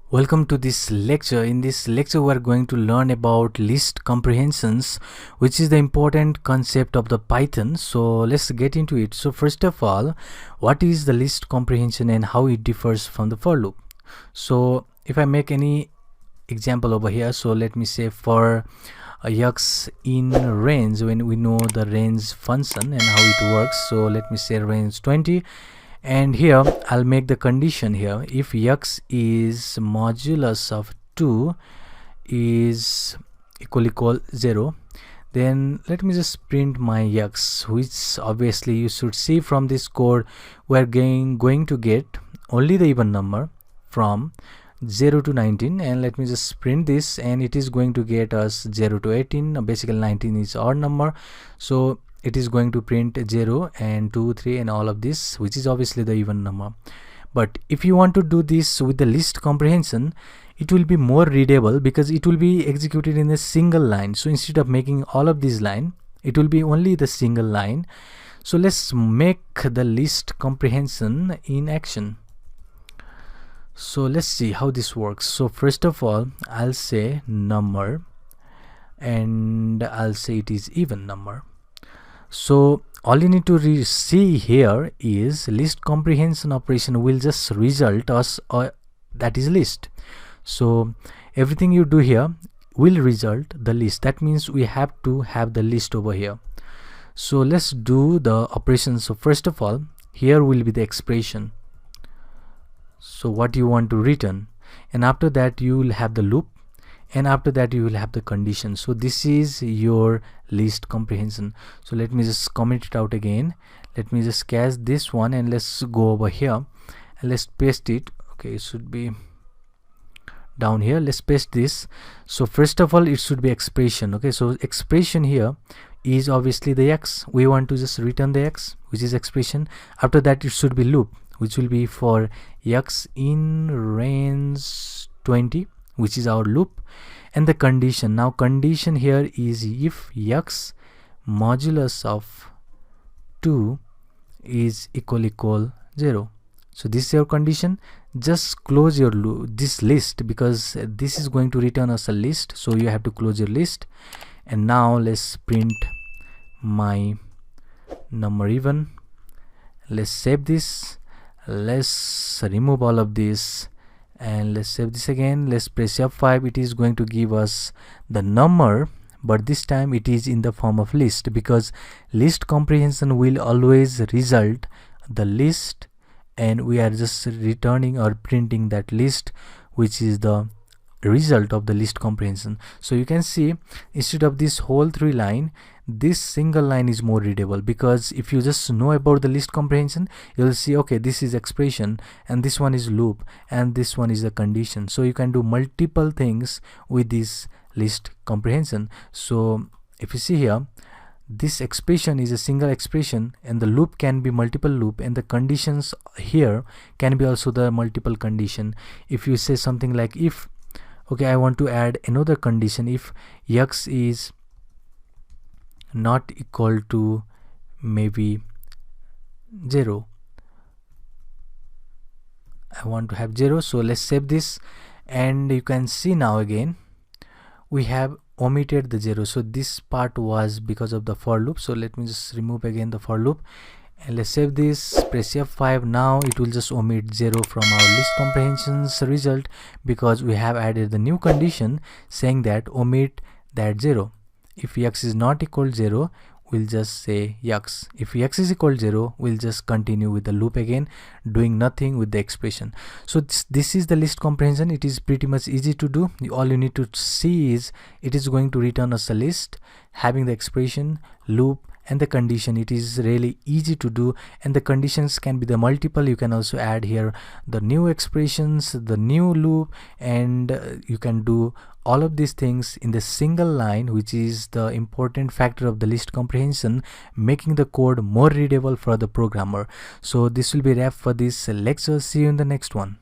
Welcome to this lecture. In this lecture we are going to learn about list comprehensions, which is the important concept of the Python. So let's get into it. So first of all, what is the list comprehension and how it differs from the for loop? So if I make any example over here, so let me say for x in range, when we know the range function and how it works, so let me say range 20, and here I'll make the condition here. If x is modulus of 2 is equal 0, then let me just print my x, which obviously you should see from this code we're going to get only the even number from 0 to 19, and let me just print this, and it is going to get us 0 to 18. Basically 19 is odd number, so it is going to print 0 and 2, 3 and all of this, which is obviously the even number. But if you want to do this with the list comprehension, it will be more readable because it will be executed in a single line. So instead of making all of these line, it will be only the single line. So let's make the list comprehension in action. So let's see how this works. So first of all, I'll say number, and I'll say it is even number. So all you need to see here is list comprehension operation will just result us that is list. So everything you do here will result the list. That means we have to have the list over here. So let's do the operation. So first of all, here will be the expression, so what you want to return, and after that you will have the loop, and after that you will have the condition. So this is your list comprehension. So let me just comment it out again. Let me just cache this one, and let's go over here and let's paste it. Okay, it should be down here. Let's paste this. So first of all, it should be expression. Okay, so expression here is obviously the x. We want to just return the x, which is expression. After that it should be loop, which will be for x in range 20, which is our loop, and the condition. Now condition here is if x modulus of 2 is equal 0. So this is your condition. Just close your this list, because this is going to return us a list, so you have to close your list. And now let's print my number even. Let's save this. Let's remove all of this, and let's save this again. Let's press F5. It is going to give us the number, but this time it is in the form of list, because list comprehension will always result the list, and we are just returning or printing that list, which is the result of the list comprehension. So you can see, instead of this whole 3 line, this single line is more readable, because if you just know about the list comprehension, you'll see, okay, this is expression, and this one is loop, and this one is a condition. So you can do multiple things with this list comprehension. So if you see here, this expression is a single expression, and the loop can be multiple loop, and the conditions here can be also the multiple condition. If you say something like, if, okay, I want to add another condition, if x is not equal to maybe 0, I want to have 0. So let's save this, and you can see now again we have omitted the 0. So this part was because of the for loop. So let me just remove again the for loop, and let's save this, press F5. Now it will just omit 0 from our list comprehensions result, because we have added the new condition saying that omit that 0. If x is not equal 0, we'll just say x. If x is equal 0, we'll just continue with the loop again, doing nothing with the expression. So this is the list comprehension. It is pretty much easy to do. All you need to see is it is going to return us a list having the expression, loop, and the condition. It is really easy to do, and the conditions can be the multiple. You can also add here the new expressions, the new loop, and you can do all of these things in the single line, which is the important factor of the list comprehension, making the code more readable for the programmer. So this will be wrap for this lecture. See you in the next one.